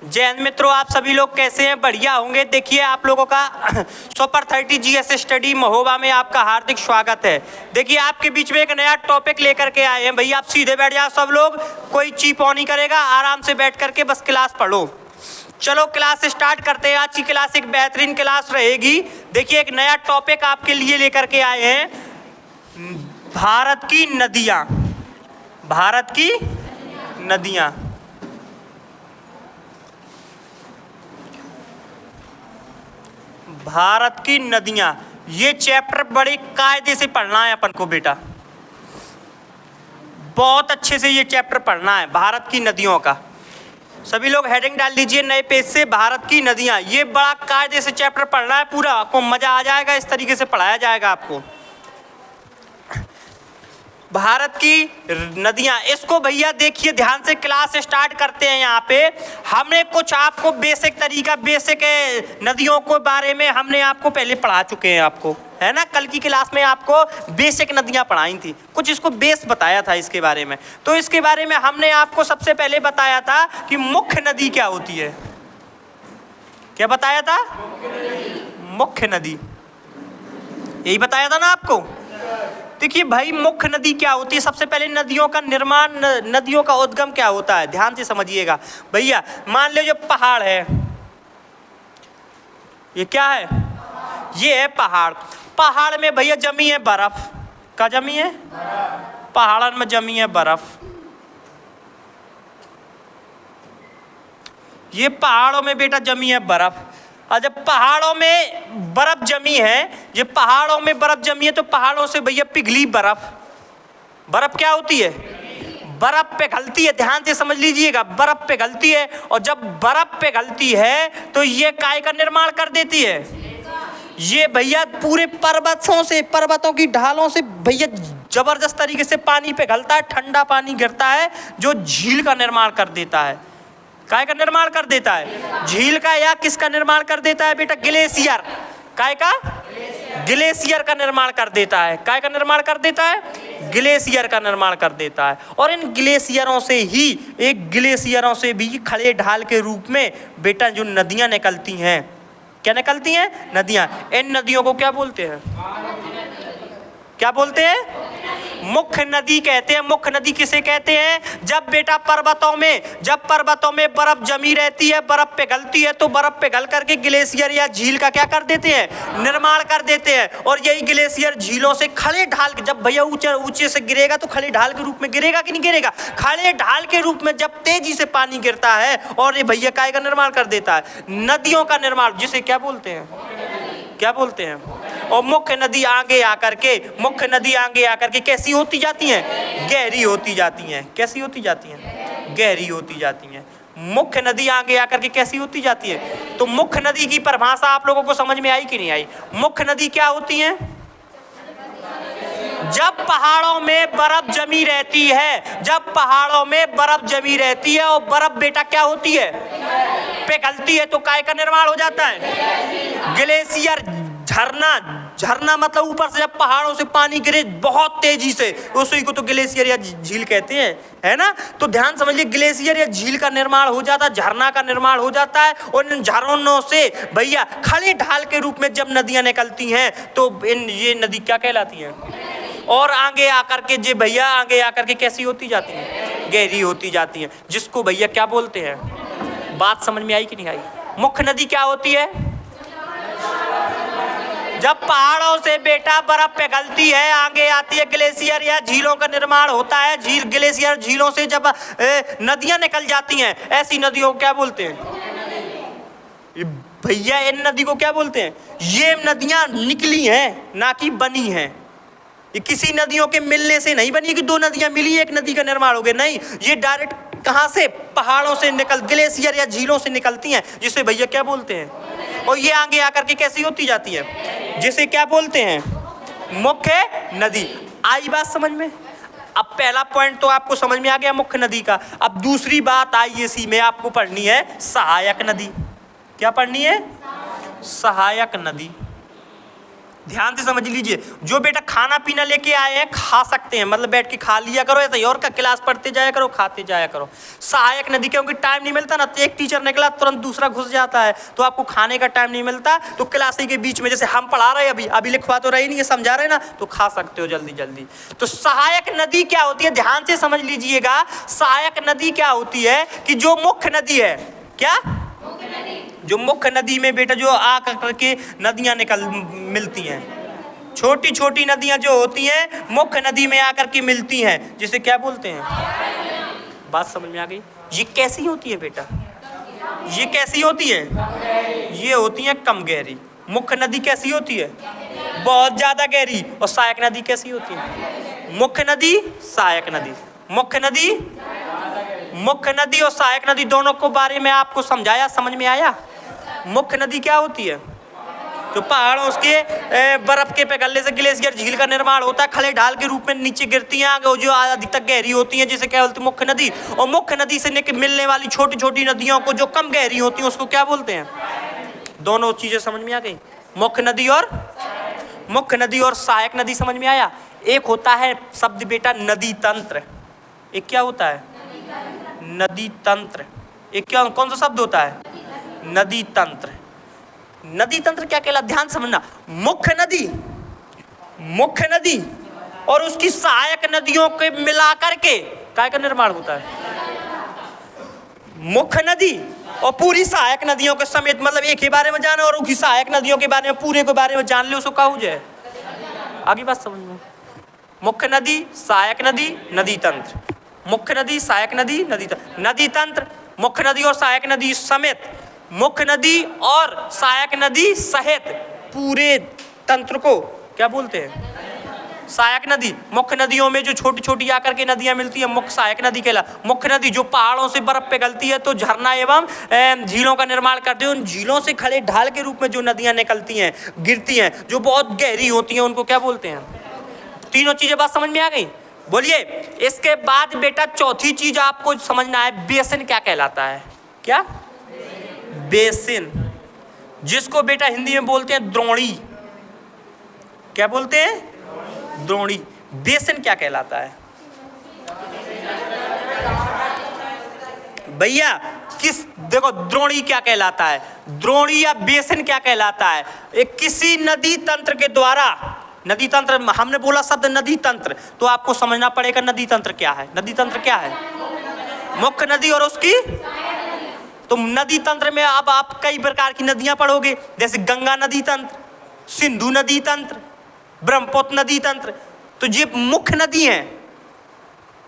जय हिंद मित्रों, आप सभी लोग कैसे हैं? बढ़िया होंगे। देखिए आप लोगों का सुपर 30 जीएस स्टडी महोबा में आपका हार्दिक स्वागत है। देखिए आपके बीच में एक नया टॉपिक लेकर के आए हैं। भैया आप सीधे बैठ जाओ, सब लोग, कोई चीपो नहीं करेगा, आराम से बैठ करके बस क्लास पढ़ो। चलो क्लास स्टार्ट करते हैं। आज की क्लास एक बेहतरीन क्लास रहेगी। देखिए एक नया टॉपिक आपके लिए लेकर के आए हैं, भारत की नदियाँ। भारत की नदियाँ। भारत की नदियाँ, ये चैप्टर बड़े कायदे से पढ़ना है अपन को बेटा, बहुत अच्छे से ये चैप्टर पढ़ना है भारत की नदियों का। सभी लोग हेडिंग डाल दीजिए नए पेज से, भारत की नदियाँ। ये बड़ा कायदे से चैप्टर पढ़ना है पूरा, आपको मजा आ जाएगा, इस तरीके से पढ़ाया जाएगा आपको। भारत की नदियाँ, इसको भैया देखिए ध्यान से, क्लास स्टार्ट करते हैं। यहाँ पे हमने कुछ आपको बेसिक तरीका, बेसिक नदियों के बारे में हमने आपको पहले पढ़ा चुके हैं, आपको है ना। कल की क्लास में आपको बेसिक नदियाँ पढ़ाई थी, कुछ इसको बेस बताया था इसके बारे में। तो इसके बारे में हमने आपको सबसे पहले बताया था कि मुख्य नदी क्या होती है। क्या बताया था? मुख्य नदी, यही बताया था ना आपको। देखिए भाई मुख्य नदी क्या होती है। सबसे पहले नदियों का निर्माण, नदियों का उद्गम क्या होता है, ध्यान से समझिएगा भैया। मान लो जो पहाड़ है, ये क्या है? ये है पहाड़। पहाड़ में भैया जमी है बर्फ। क्या जमी है? पहाड़ में जमी है बर्फ। ये पहाड़ों में बेटा जमी है बर्फ। और जब पहाड़ों में बर्फ जमी है, ये पहाड़ों में बर्फ जमी है, तो पहाड़ों से भैया पिघली बर्फ। बर्फ क्या होती है? बर्फ पिघलती है, ध्यान से समझ लीजिएगा, बर्फ पिघलती है। और जब बर्फ पिघलती है तो ये काय का निर्माण कर देती है। ये भैया पूरे पर्वतों से, पर्वतों की ढालों से भैया जबरदस्त तरीके से पानी पिघलता है, ठंडा पानी गिरता है, जो झील का निर्माण कर देता है। काय का निर्माण कर देता है? झील का। या किसका निर्माण कर देता है बेटा? ग्लेशियर। काय का? ग्लेशियर का निर्माण कर देता है। काय का निर्माण कर देता है? ग्लेशियर का निर्माण कर देता है। और इन ग्लेशियरों से ही, एक ग्लेशियरों से भी खड़े ढाल के रूप में बेटा जो नदियां निकलती हैं। क्या निकलती हैं? नदियां। इन नदियों को क्या बोलते हैं? क्या बोलते हैं? मुख्य नदी कहते हैं। मुख्य नदी किसे कहते हैं? जब बेटा पर्वतों में बर्फ जमी रहती है, बर्फ पिघलती है, तो बर्फ पिघल करके ग्लेशियर या झील का क्या कर देते हैं? निर्माण कर देते हैं। और यही ग्लेशियर झीलों से खड़े ढाल के, जब भैया ऊंचे से गिरेगा तो खड़े ढाल के रूप में गिरेगा कि नहीं गिरेगा? खड़े ढाल के रूप में जब तेजी से पानी गिरता है, और ये भैया काय का निर्माण कर देता है? नदियों का निर्माण, जिसे क्या बोलते हैं? क्या बोलते हैं? और मुख्य नदी आगे आकर के कैसी होती जाती हैं? गहरी होती जाती हैं। कैसी होती जाती हैं? गहरी होती जाती हैं। मुख्य नदी आगे आकर के कैसी होती जाती है? तो मुख्य नदी की परिभाषा आप लोगों को समझ में आई कि नहीं आई? मुख्य नदी क्या होती है? जब पहाड़ों में बर्फ जमी रहती है, जब पहाड़ों में बर्फ जमी रहती है और बर्फ बेटा क्या होती है? पिघलती है, तो काय का निर्माण हो जाता है? ग्लेशियर, झरना मतलब ऊपर से जब पहाड़ों से पानी गिरे बहुत तेजी से, उसी को तो ग्लेशियर या झील कहते हैं, है ना। तो ध्यान समझिए, ग्लेशियर या झील का निर्माण हो जाता है, झरना का निर्माण हो जाता है। और इन झरनों से भैया खड़े ढाल के रूप में जब नदियां निकलती हैं, तो ये नदी क्या कहलाती हैं? और आगे आकर के जे भैया आगे आकर के कैसी होती जाती हैं? गहरी होती जाती हैं, जिसको भैया क्या बोलते हैं? बात समझ में आई कि नहीं आई? मुख्य नदी क्या होती है? जब पहाड़ों से बेटा बर्फ पिघलती है, आगे आती है, ग्लेशियर या झीलों का निर्माण होता है। झील, ग्लेशियर, झीलों से जब नदियां निकल जाती हैं, ऐसी नदियों को क्या बोलते हैं भैया? इन नदी को क्या बोलते हैं? ये नदियां निकली हैं, ना कि बनी हैं। ये किसी नदियों के मिलने से नहीं बनी कि दो नदियां मिली एक नदी का निर्माण हो गया, नहीं। ये डायरेक्ट कहाँ से? पहाड़ों से ग्लेशियर या झीलों से निकलती हैं, जिसे भैया क्या बोलते हैं? और ये आगे आकर के कैसी होती जाती है? जिसे क्या बोलते हैं? मुख्य नदी। आई बात समझ में? अब पहला पॉइंट तो आपको समझ में आ गया मुख्य नदी का। अब दूसरी बात आई इसी में आपको पढ़नी है, सहायक नदी। क्या पढ़नी है? सहायक नदी। ध्यान से समझ लीजिए, जो बेटा खाना पीना लेके आए हैं खा सकते हैं, मतलब बैठ के खा लिया करो ऐसा ही, और का क्लास पढ़ते जाया करो, खाते जाया करो। सहायक नदी, क्योंकि टाइम नहीं मिलता ना, तो एक टीचर निकला तुरंत दूसरा घुस जाता है, तो आपको खाने का टाइम नहीं मिलता, तो क्लास के बीच में जैसे हम पढ़ा रहे हैं अभी लिखवा तो रही नहीं है, समझा रहे ना, तो खा सकते हो जल्दी जल्दी। तो सहायक नदी क्या होती है, ध्यान से समझ लीजिएगा। सहायक नदी क्या होती है कि जो मुख्य नदी है, क्या जो मुख्य नदी में बेटा जो आ करके नदियां निकल मिलती हैं, छोटी छोटी नदियां जो होती हैं मुख्य नदी में आकर के मिलती हैं, जिसे क्या बोलते हैं। बात समझ में आ गई। ये कैसी होती है बेटा, ये कैसी होती है, ये होती है कम गहरी। मुख्य नदी कैसी होती है, बहुत ज्यादा गहरी। और सहायक नदी कैसी होती है, मुख्य नदी सहायक नदी, मुख्य नदी और सहायक नदी दोनों को बारे में आपको समझाया, समझ में आया। मुख्य नदी क्या होती है, जो पहाड़ों उसके बर्फ के पिघलने से ग्लेशियर झील का निर्माण होता है, खले ढाल के रूप में नीचे गिरती हैं, जो अधिकतर गहरी होती हैं, जिसे क्या बोलते हैं, मुख्य नदी। और मुख्य नदी से मिलने वाली छोटी छोटी नदियों को जो कम गहरी होती हैं उसको क्या बोलते हैं। दोनों चीजें समझ में आ गई, मुख्य नदी और सहायक नदी समझ में आया। एक होता है शब्द बेटा नदी तंत्र, एक क्या होता है, नदी तंत्र। एक क्या, कौन सा शब्द होता है, नदी तंत्र। नदी तंत्र क्या कहला, ध्यान समझना। मुख्य नदी और उसकी सहायक नदियों के मिलाकर के काय का निर्माण होता है। मुख्य नदी और पूरी सहायक नदियों के समेत, मतलब एक ही बारे में जाना और उसकी सहायक नदियों के बारे में, पूरे के बारे में जान ले, उसको क्या हो जाए। आगे बात समझ में, मुख्य नदी सहायक नदी नदी तंत्र, मुख्य नदी सहायक नदी नदी तंत्र। नदी तंत्र मुख्य नदी और सहायक नदी समेत, मुख्य नदी और सहायक नदी सहित पूरे तंत्र को क्या बोलते हैं, सहायक नदी। मुख्य नदियों में जो छोटी छोटी आकर के नदियां मिलती है मुख्य सहायक नदी कहला। मुख्य नदी जो पहाड़ों से बर्फ पिघलती है तो झरना एवं झीलों का निर्माण करती है, उन झीलों से खड़े ढाल के रूप में जो नदियां निकलती हैं, गिरती हैं, जो बहुत गहरी होती हैं, उनको क्या बोलते हैं। तीनों चीजें बात समझ में आ गई। बोलिए, इसके बाद बेटा चौथी चीज आपको समझना है, बेसिन क्या कहलाता है। क्या, बेसिन, जिसको बेटा हिंदी में बोलते हैं द्रोणी। क्या बोलते हैं, द्रोणी। बेसिन क्या कहलाता है भैया, किस, देखो द्रोणी क्या कहलाता है, द्रोणी या बेसिन क्या कहलाता है। एक किसी नदी तंत्र के द्वारा, नदी तंत्र, हमने बोला शब्द नदी तंत्र, तो आपको समझना पड़ेगा नदी तंत्र क्या है। नदी तंत्र क्या है, मुख्य नदी और उसकी, तो नदी तंत्र में अब आप कई प्रकार की नदियां पढ़ोगे, जैसे गंगा नदी तंत्र, सिंधु नदी तंत्र, ब्रह्मपुत्र नदी तंत्र। तो ये मुख्य नदी है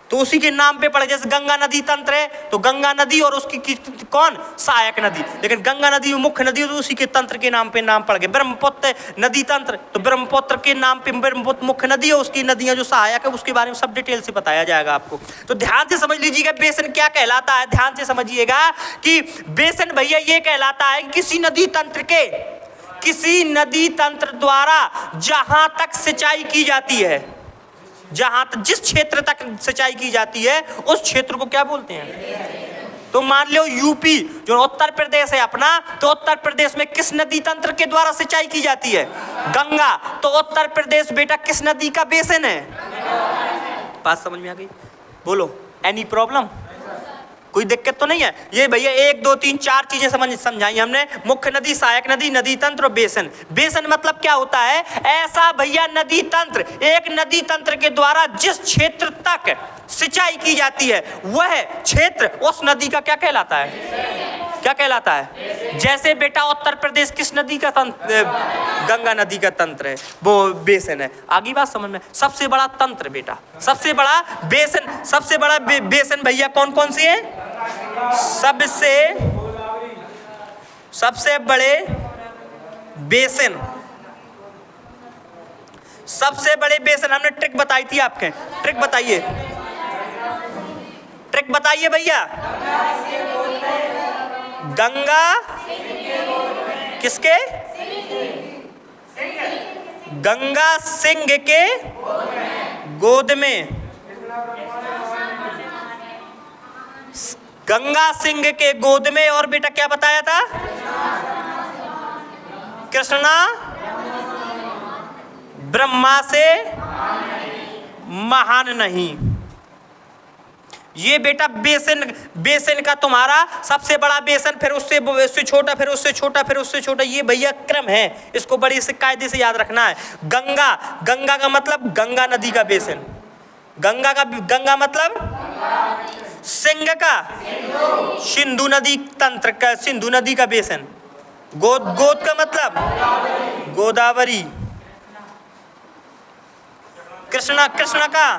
तो उसी के नाम पे पड़े, जैसे गंगा नदी तंत्र है तो गंगा नदी और उसकी कौन, सहायक नदी। लेकिन गंगा नदी मुख्य नदी तो उसी के तंत्र के नाम पे नाम पड़ गए। ब्रह्मपुत्र नदी तंत्र, तो ब्रह्मपुत्र के नाम पे ब्रह्मपुत्र मुख्य नदी है, उसकी नदियां जो सहायक है उसके बारे में सब डिटेल से बताया जाएगा आपको। तो ध्यान से समझ लीजिएगा बेसिन क्या कहलाता है। ध्यान से समझिएगा कि बेसिन भैया ये कहलाता है किसी नदी तंत्र द्वारा जहां तक सिंचाई की जाती है, जहां तक जिस क्षेत्र तक सिंचाई की जाती है उस क्षेत्र को क्या बोलते हैं। तो मान लो यूपी जो उत्तर प्रदेश है अपना, तो उत्तर प्रदेश में किस नदी तंत्र के द्वारा सिंचाई की जाती है, गंगा। तो उत्तर प्रदेश बेटा किस नदी का बेसिन है। बात समझ में आ गई, बोलो एनी प्रॉब्लम, कोई दिक्कत तो नहीं है। ये भैया 1 2 3 4 चीजें समझाई हमने, मुख्य नदी, सहायक नदी, नदी तंत्र और बेसिन। बेसिन मतलब क्या होता है, ऐसा भैया नदी तंत्र, एक नदी तंत्र के द्वारा जिस क्षेत्र तक सिंचाई की जाती है वह क्षेत्र उस नदी का क्या कहलाता है, क्या कहलाता है। जैसे बेटा उत्तर प्रदेश किस नदी का तंत्र, गंगा नदी का तंत्र है, वो बेसिन है। आगे बात समझ में, सबसे बड़ा तंत्र बेटा, सबसे बड़ा बेसिन, सबसे बड़ा बेसिन भैया कौन कौन सी है, सबसे बड़े बेसिन, सबसे बड़े बेसिन हमने ट्रिक बताई थी आपके, ट्रिक बताइए, ट्रिक बताइए भैया। गंगा किसके, गंगा सिंह के गोद में, गंगा सिंह के गोद में। और बेटा क्या बताया था, कृष्णा ब्रह्मा से महान नहीं। ये बेटा बेसिन का तुम्हारा सबसे बड़ा बेसिन, फिर उससे छोटा, फिर उससे छोटा, फिर उससे छोटा, ये भैया क्रम है। इसको बड़ी से कायदे से याद रखना है। गंगा का मतलब गंगा नदी का बेसिन। गंगा मतलब सिंह का सिंधु नदी तंत्र का, सिंधु नदी का बेसिन। गोद का मतलब गोदावरी। कृष्णा का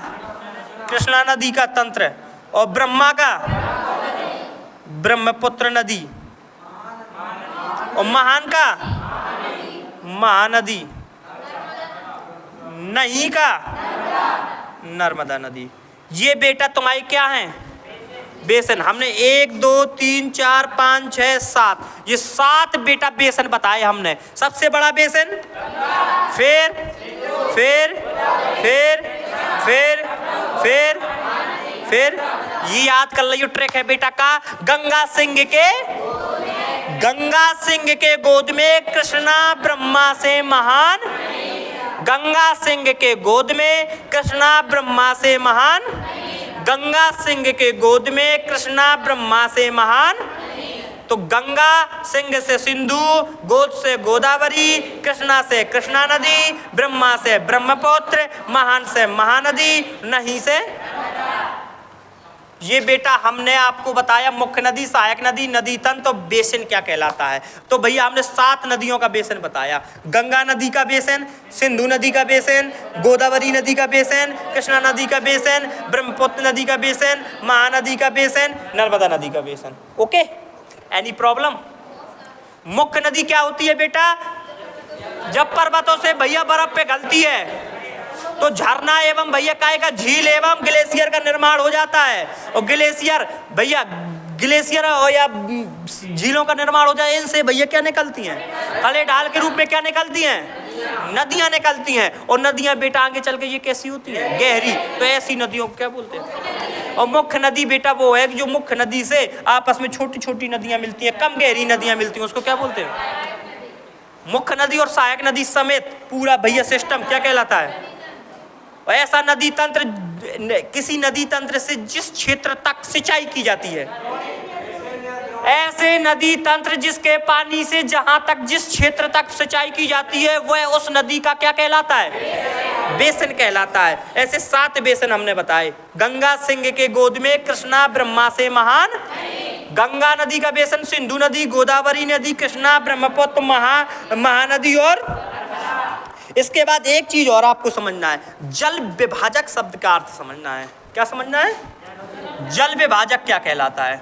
कृष्णा नदी का तंत्र, और ब्रह्मा का ब्रह्मपुत्र नदी, और महान का महानदी, नहीं का नर्मदा नदी। ये बेटा तुम्हारी क्या है? बेसन। हमने 1 2 3 4 5 6 7, ये 7 बेटा बेसन बताए हमने। सबसे बड़ा बेसन, फिर फिर फिर फिर फिर फिर ये याद कर लियो, ट्रैक है बेटा का। गंगा सिंह के गोद में कृष्णा ब्रह्मा से महान। गंगा सिंह के गोद में कृष्णा ब्रह्मा से महान। गंगा सिंह के गोद में कृष्णा ब्रह्मा से महान। तो गंगा सिंह से सिंधु, गोद से गोदावरी, कृष्णा से कृष्णा नदी, ब्रह्मा से ब्रह्मपुत्र, महान से महानदी, नहीं से। ये बेटा हमने आपको बताया मुख्य नदी, सहायक नदी, नदी तंत्र, तो बेसिन क्या कहलाता है। तो भैया हमने 7 नदियों का बेसिन बताया। गंगा नदी का बेसिन, सिंधु नदी का बेसिन, गोदावरी नदी का बेसिन, कृष्णा नदी का बेसिन, ब्रह्मपुत्र नदी का बेसिन, महानदी का बेसिन, नर्मदा नदी का बेसिन। Okay, any problem? मुख्य नदी क्या होती है बेटा? जब पर्वतों से भैया बर्फ पे गलती है तो झरना एवं भैया काय का झील एवं ग्लेशियर का निर्माण हो जाता है। और ग्लेशियर और या झीलों का निर्माण हो जाए, इनसे भैया क्या निकलती हैं? खले ढाल के रूप में क्या निकलती हैं? नदियां निकलती हैं। और नदियां बेटा आगे चल के ये कैसी होती हैं? गहरी। तो ऐसी नदियों को क्या बोलते हैं? और मुख्य नदी बेटा वो है जो मुख्य नदी से आपस में छोटी छोटी नदियां मिलती हैं, कम गहरी नदियां मिलती हैं, उसको क्या बोलते हैं? मुख्य नदी और सहायक नदी समेत पूरा भैया सिस्टम क्या कहलाता है? और ऐसा नदी तंत्र, किसी नदी तंत्र से जिस क्षेत्र तक सिंचाई की जाती है, ऐसे नदी तंत्र जिसके पानी से जहां तक, जिस क्षेत्र तक सिंचाई की जाती है, वह उस नदी का क्या कहलाता है? बेसिन कहलाता है। ऐसे 7 बेसिन हमने बताए। गंगा सिंह के गोद में कृष्णा ब्रह्मा से महान। गंगा नदी का बेसिन सिंधु नदी, गोदावरी नदी, कृष्णा, ब्रह्मपुत्र, महानदी। और इसके बाद एक चीज और आपको समझना है, जल विभाजक शब्द का अर्थ समझना है। क्या समझना है? जल विभाजक क्या कहलाता है?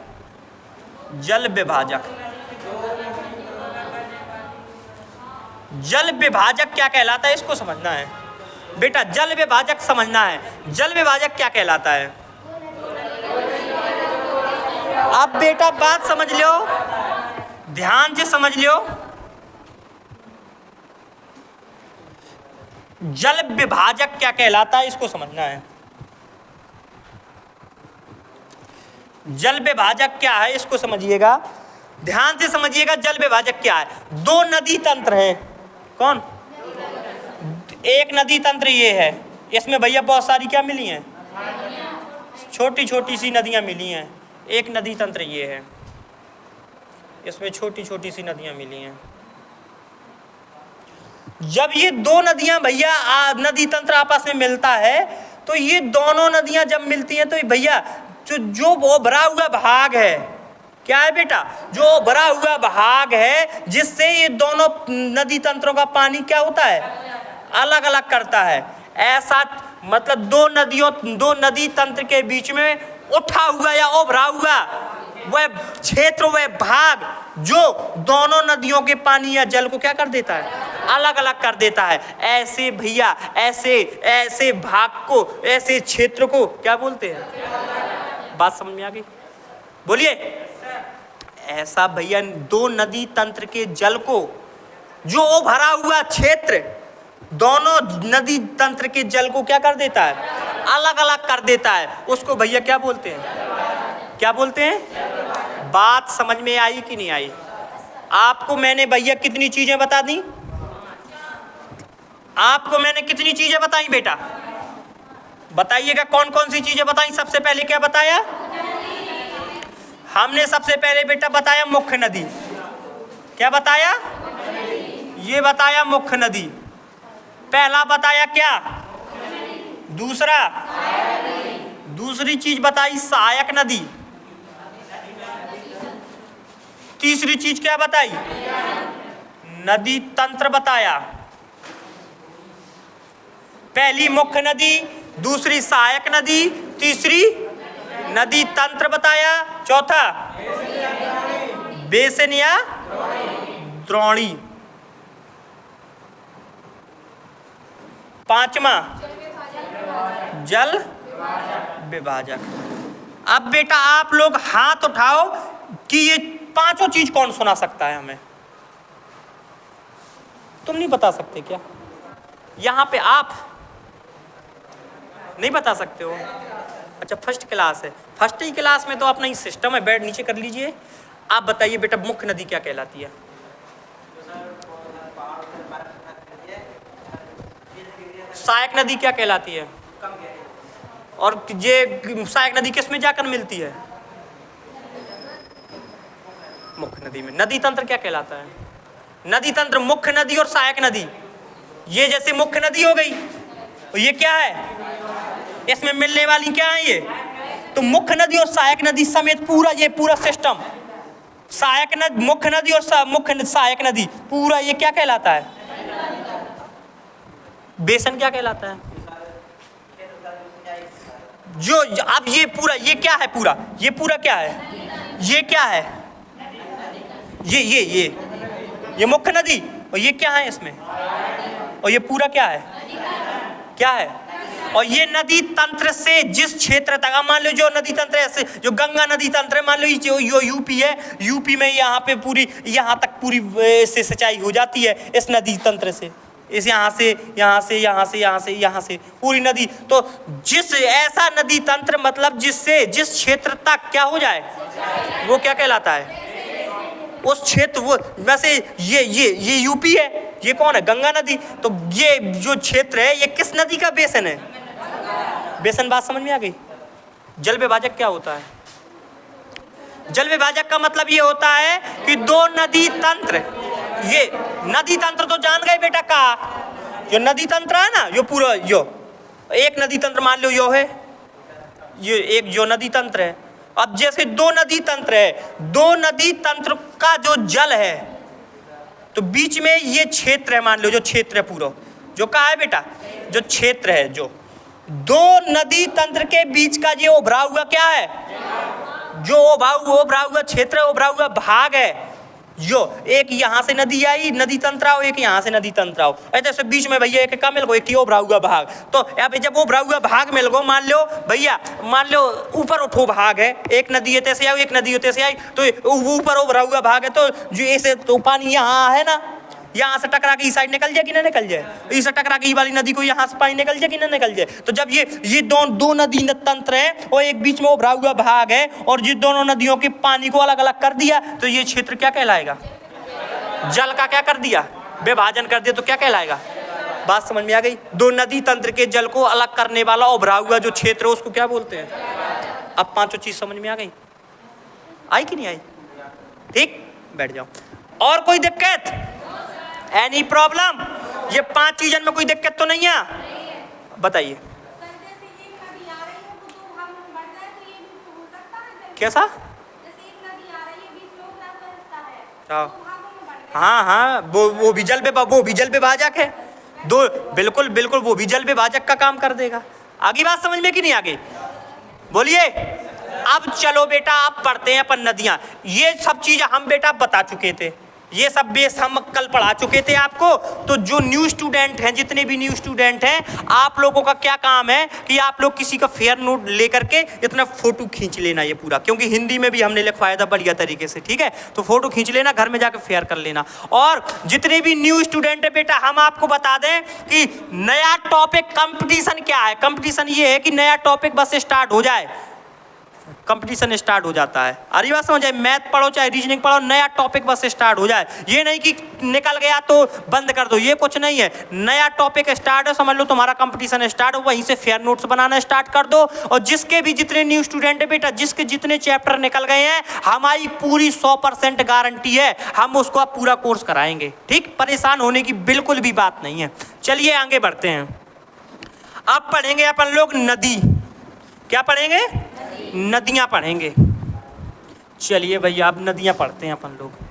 जल विभाजक क्या कहलाता है, इसको समझना है बेटा। जल विभाजक समझना है। जल विभाजक क्या कहलाता है? अब बेटा बात समझ लो, ध्यान से समझ लो। जल विभाजक क्या कहलाता है, इसको समझना है। जल विभाजक क्या है, इसको समझिएगा, ध्यान से समझिएगा। जल विभाजक क्या है? 2 नदी तंत्र हैं। कौन? एक नदी तंत्र ये है, इसमें भैया बहुत सारी क्या मिली हैं? छोटी छोटी सी नदियां मिली हैं। एक नदी तंत्र ये है, इसमें छोटी छोटी सी नदियां मिली हैं। जब ये 2 नदियां भैया नदी तंत्र आपस में मिलता है, तो ये दोनों नदियां जब मिलती हैं तो भैया जो वो भरा हुआ भाग है, क्या है बेटा? जो भरा हुआ भाग है, जिससे ये दोनों नदी तंत्रों का पानी क्या होता है? अलग अलग करता है। ऐसा मतलब 2 नदी तंत्र के बीच में उठा हुआ या उभरा हुआ वह क्षेत्र, वह भाग जो दोनों नदियों के पानी या जल को क्या कर देता है? अलग अलग कर देता है। ऐसे भैया ऐसे भाग को, ऐसे क्षेत्र को क्या बोलते हैं? बात समझ में आ गई? बोलिए। ऐसा भैया 2 नदी तंत्र के जल को जो भरा हुआ क्षेत्र, दोनों नदी तंत्र के जल को क्या कर देता है? अलग अलग कर देता है। उसको भैया क्या बोलते हैं? क्या बोलते हैं? बात समझ में आई कि नहीं आई? आपको मैंने भैया कितनी चीजें बता दी? आपको मैंने कितनी चीजें बताई बेटा? बताइएगा कौन कौन सी चीजें बताई। सबसे पहले क्या बताया हमने? सबसे पहले बेटा बताया मुख्य नदी। क्या बताया? ये बताया मुख्य नदी। पहला बताया क्या? दूसरा, दूसरी चीज बताई सहायक नदी। तीसरी चीज क्या बताई? नदी तंत्र बताया। पहली मुख्य नदी, दूसरी सहायक नदी, तीसरी नदी तंत्र बताया। चौथा बेसिन या द्रोणी। पांचवा जल विभाजक। अब बेटा आप लोग हाथ उठाओ कि ये पांचों चीज कौन सुना सकता है हमें? तुम नहीं बता सकते क्या? यहां पे आप नहीं बता सकते हो? अच्छा फर्स्ट क्लास है, फर्स्ट ही क्लास में तो अपना ही सिस्टम है। बेड नीचे कर लीजिए। आप बताइए बेटा मुख्य नदी क्या कहलाती है? सहायक नदी क्या कहलाती है? और ये सहायक नदी किस में जाकर मिलती है? मुख्य नदी में। नदी तंत्र क्या कहलाता है? नदी तंत्र मुख्य नदी और सहायक नदी। ये जैसे मुख्य नदी हो गई तो ये क्या है? इसमें मिलने वाली क्या है ये? तो मुख्य नदी और सहायक नदी समेत पूरा ये पूरा सिस्टम, सहायक नदी, मुख्य नदी और मुख्य सहायक नदी, पूरा ये क्या कहलाता है? बेसन क्या कहलाता है? जो अब ये पूरा ये क्या है? पूरा ये पूरा क्या है? ये क्या है? ये मुख्य नदी। और ये क्या है इसमें? और ये पूरा क्या है? क्या है? और ये नदी तंत्र से जिस क्षेत्र तक, मान लो जो नदी तंत्र है, जो गंगा नदी तंत्र है, मान लो जो यूपी है, यूपी में यहाँ पे पूरी यहाँ तक पूरी से सिंचाई हो जाती है इस नदी तंत्र से। इस यहाँ से यहाँ से यहाँ से यहाँ से यहाँ से पूरी नदी। तो जिस ऐसा नदी तंत्र मतलब जिससे जिस क्षेत्र तक क्या हो जाए वो क्या कहलाता है? उस क्षेत्र वो वैसे ये यूपी है, ये कौन है? गंगा नदी। तो ये जो क्षेत्र है ये किस नदी का बेसन है? बेसन। बात समझ में आ गई? जल विभाजक क्या होता है? जल विभाजक का मतलब ये होता है कि दो नदी तंत्र, ये नदी तंत्र तो जान गए बेटा का, जो नदी तंत्र है ना, यो पूरा यो एक नदी तंत्र मान लो यो है, ये एक जो नदी तंत्र है। अब जैसे दो नदी तंत्र है, दो नदी तंत्र का जो जल है तो बीच में ये क्षेत्र है, मान लो जो क्षेत्र है पूरा, जो कहा है बेटा, जो क्षेत्र है, जो दो नदी तंत्र के बीच का ये उभरा हुआ क्या है? जो उभरा हुआ क्षेत्र है, उभरा हुआ भाग है। जो एक यहाँ से नदी आई, नदी तंत्र आओ, एक यहाँ से नदी तंत्र आओ, ऐसे बीच में भैया एक का मिल गो, एक उभरा हुआ भाग। तो यहाँ पे जब उभरा हुआ भाग मिल गो, मान लो भैया, मान लो ऊपर उठो भाग है, एक नदी होते से आई, एक नदी होते से आई, तो ऊपर उभरा हुआ भाग है, तो जो ऐसे तो पानी यहाँ है ना, यहाँ से टकरा के इस साइड निकल जाए कि ना निकल जाए? इससे टकरा के ये वाली नदी को यहाँ से पानी निकल जाए कि ना निकल जाए? तो जब ये दो नदी तंत्र है और एक बीच में उभरा हुआ भाग है और जिन दोनों नदियों के पानी को अलग अलग कर दिया तो ये क्षेत्र क्या कहलाएगा? जल का क्या कर दिया? विभाजन कर दिया, तो क्या कहलाएगा? बात समझ में आ गई? दो नदी तंत्र के जल को अलग करने वाला उभरा हुआ जो क्षेत्र है उसको क्या बोलते हैं? अब पांचों चीज समझ में आ गई? आई कि नहीं आई? ठीक, बैठ जाओ। और कोई दिक्कत? Any problem? ये पांच चीजों में कोई दिक्कत तो नहीं है? बताइए। कैसा? हाँ, वो भी जल विभाजक है। दो बिल्कुल वो भी जल विभाजक का काम कर देगा। आगे बात समझ में कि नहीं आगे? बोलिए। अब चलो बेटा, आप पढ़ते हैं अपन नदियां। ये सब चीज हम बेटा बता चुके थे, ये सब बेस हम कल पढ़ा चुके थे आपको। तो जो न्यू स्टूडेंट हैं, जितने भी न्यू स्टूडेंट हैं, आप लोगों का क्या काम है कि आप लोग किसी का फेयर नोट लेकर के इतना फोटो खींच लेना ये पूरा, क्योंकि हिंदी में भी हमने लिखवाया था बढ़िया तरीके से, ठीक है? तो फोटो खींच लेना, घर में जाकर फेयर कर लेना। और जितने भी न्यू स्टूडेंट है बेटा, हम आपको बता दें कि नया टॉपिक कंपटीशन क्या है। कंपटीशन ये है कि नया टॉपिक बस स्टार्ट हो जाए, कंपटीशन स्टार्ट हो जाता है। अरे बात समझ आए, मैथ पढ़ो चाहे रीजनिंग पढ़ो, नया टॉपिक बस स्टार्ट हो जाए। ये नहीं कि निकल गया तो बंद कर दो, ये कुछ नहीं है। नया टॉपिक स्टार्ट है, समझ लो तुम्हारा कंपटीशन स्टार्ट हो, वहीं से फेयर नोट्स बनाना स्टार्ट कर दो। और जिसके भी जितने न्यू स्टूडेंट है बेटा, जिसके जितने चैप्टर निकल गए हैं, हमारी पूरी 100% गारंटी है, हम उसको पूरा कोर्स कराएंगे। ठीक, परेशान होने की बिल्कुल भी बात नहीं है। चलिए आगे बढ़ते हैं। अब पढ़ेंगे अपन लोग नदी। क्या पढ़ेंगे? नदियां पढ़ेंगे। चलिए भैया अब नदियां पढ़ते हैं अपन लोग।